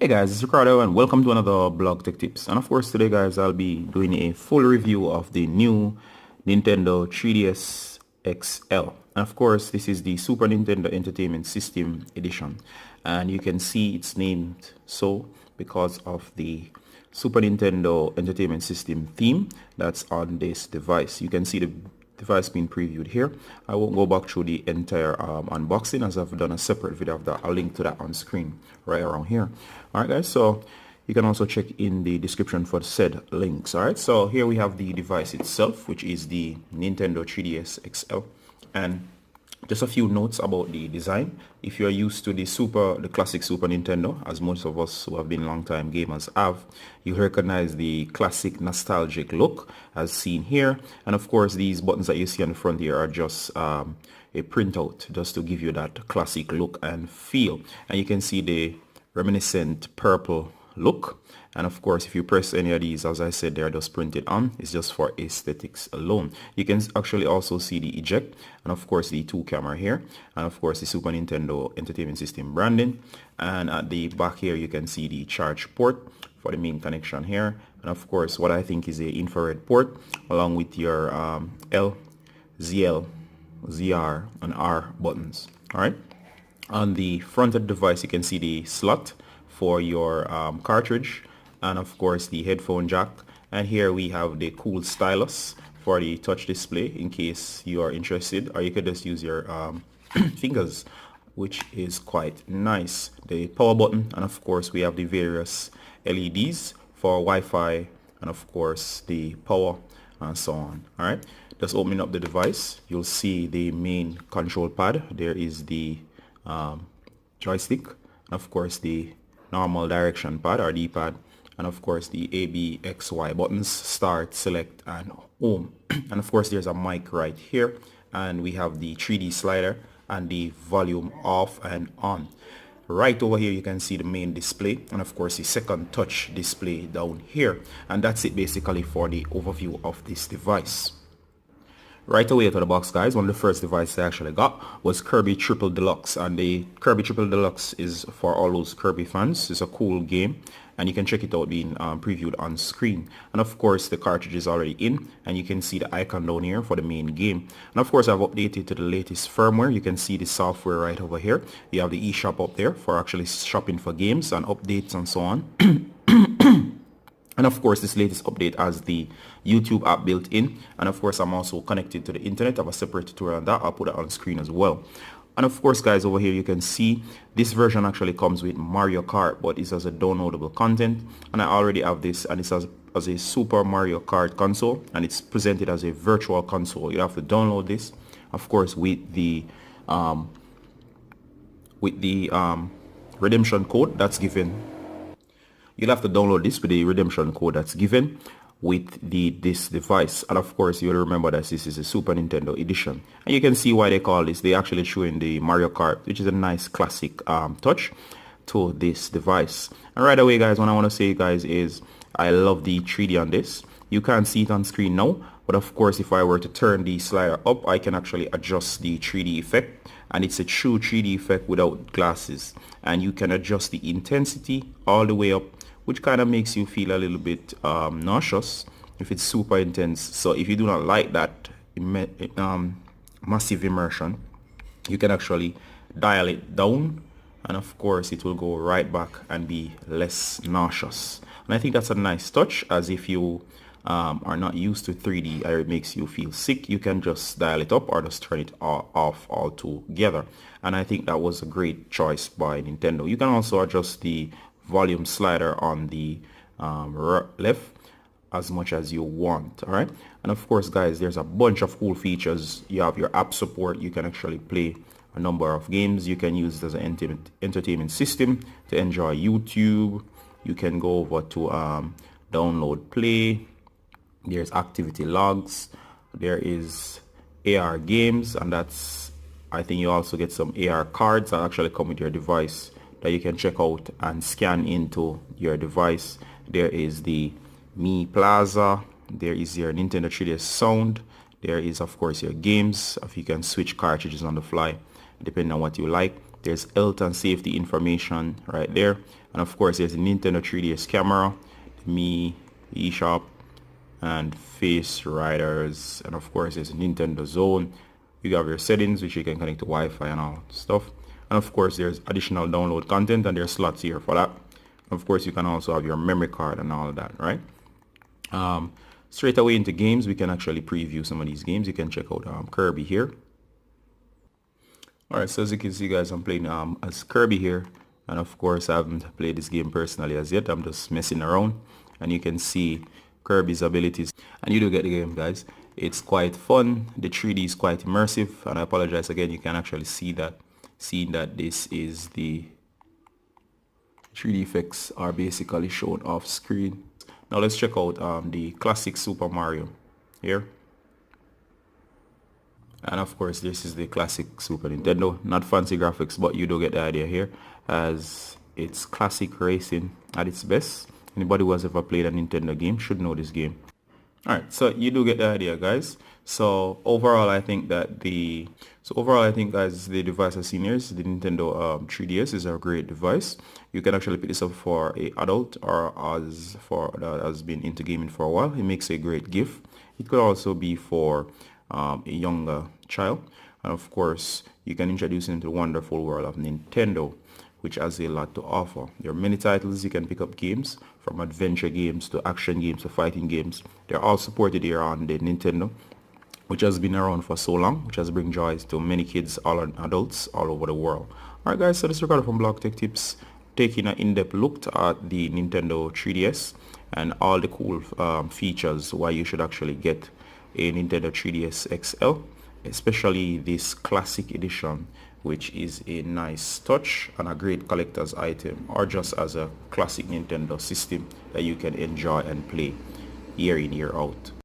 Guys, it's Ricardo and welcome to another Blog Tech Tips. And of course today guys I'll be doing a full review of the new Nintendo 3DS XL. And of course this is the Super Nintendo Entertainment System edition. And you can see it's named so because of the Super Nintendo Entertainment System theme that's on this device. You can see the device being previewed here. I won't go back through the entire unboxing as I've done a separate video of that. I'll link to that on screen right around here. Alright guys, so you can also check in the description for said links. Alright, so here we have the device itself, which is the Nintendo 3DS XL. And just a few notes about the design. If you're used to the classic Super Nintendo, as most of us who have been long-time gamers have, you recognize the classic nostalgic look as seen here. And of course, these buttons that you see on the front here are just a printout, just to give you that classic look and feel. And you can see the reminiscent purple look. And of course, if you press any of these, as I said, they're just printed on. It's just for aesthetics alone. You can actually also see the eject and of course the 2 camera here, and of course the Super Nintendo Entertainment System branding. And at the back here you can see the charge port for the main connection here, and of course what I think is a infrared port along with your L, ZL, ZR and R buttons. Alright, on the front of the device you can see the slot for your cartridge, and of course the headphone jack. And here we have the cool stylus for the touch display in case you are interested, or you could just use your fingers, which is quite nice. The power button, and of course we have the various LEDs for Wi-Fi and of course the power and so on. Alright, just opening up the device, you'll see the main control pad. There is the joystick, and of course the normal direction pad or D-pad, and of course the A, B, X, Y buttons, start, select and home. And of course there's a mic right here, and we have the 3D slider and the volume off and on. Right over here you can see the main display, and of course the second touch display down here. And that's it basically for the overview of this device. Right away out of the box guys, one of the first devices I actually got was Kirby Triple Deluxe, and the Kirby Triple Deluxe is for all those Kirby fans. It's a cool game and you can check it out being previewed on screen. And of course the cartridge is already in, and you can see the icon down here for the main game. And of course I've updated to the latest firmware. You can see the software right over here. You have the eShop up there for actually shopping for games and updates and so on. And of course this latest update has the YouTube app built in, and of course I'm also connected to the internet. I have a separate tutorial on that. I'll put it on screen as well. And of course guys, over here you can see this version actually comes with Mario Kart, but it's as a downloadable content, and I already have this, and it's as a Super Mario Kart console, and it's presented as a virtual console. You have to download this of course with the redemption code that's given. You'll have to download this with the redemption code that's given with this device. And of course you'll remember that this is a Super Nintendo edition, and you can see why they call this. They actually show in the Mario Kart, which is a nice classic touch to this device. And right away guys, what I want to say guys is I love the 3D on this. You can't see it on screen now, but of course if I were to turn the slider up, I can actually adjust the 3D effect, and it's a true 3D effect without glasses. And you can adjust the intensity all the way up, which kind of makes you feel a little bit nauseous if it's super intense. So if you do not like that massive immersion, you can actually dial it down, and of course it will go right back and be less nauseous. And I think that's a nice touch, as if you are not used to 3D or it makes you feel sick, you can just dial it up or just turn it off altogether. And I think that was a great choice by Nintendo. You can also adjust the volume slider on the left as much as you want. All right, and of course guys, there's a bunch of cool features. You have your app support. You can actually play a number of games. You can use it as an entertainment system to enjoy YouTube. You can go over to download play. There's activity logs. There is AR games, and that's, I think you also get some AR cards that actually come with your device that you can check out and scan into your device. There is the Mi Plaza. There is your Nintendo 3DS Sound. There is of course your games, if you can switch cartridges on the fly depending on what you like. There's health and safety information right there. And of course, there's a Nintendo 3DS camera, the Mi eShop, and face riders. And of course, there's a Nintendo Zone. You have your settings, which you can connect to Wi-Fi and all stuff. And of course, there's additional download content, and there's slots here for that. Of course, you can also have your memory card and all of that, right? Straight away into games, we can actually preview some of these games. You can check out Kirby here. Alright, so as you can see, guys, I'm playing as Kirby here. And of course, I haven't played this game personally as yet. I'm just messing around. And you can see Kirby's abilities. And you do get the game, guys. It's quite fun. The 3D is quite immersive. And I apologize again, you can actually see that. Seeing that this is the 3D effects are basically shown off screen. Now let's check out the classic Super Mario here. And of course, this is the classic Super Nintendo. Not fancy graphics, but you do get the idea here, as it's classic racing at its best. Anybody who has ever played a Nintendo game should know this game. Alright, so you do get the idea, guys. So overall, I think that guys, the device I've seen here is the Nintendo 3DS is a great device. You can actually pick this up for a adult or as for that has been into gaming for a while. It makes a great gift. It could also be for a younger child. And of course, you can introduce him to the wonderful world of Nintendo, which has a lot to offer. There are many titles you can pick up games, from adventure games to action games to fighting games. They're all supported here on the Nintendo, which has been around for so long, which has bring joy to many kids, all adults all over the world. Alright guys, so this is Ricardo from Blog Tech Tips, taking an in-depth look at the Nintendo 3DS and all the cool features why you should actually get a Nintendo 3DS XL, especially this classic edition, which is a nice touch and a great collector's item, or just as a classic Nintendo system that you can enjoy and play year in, year out.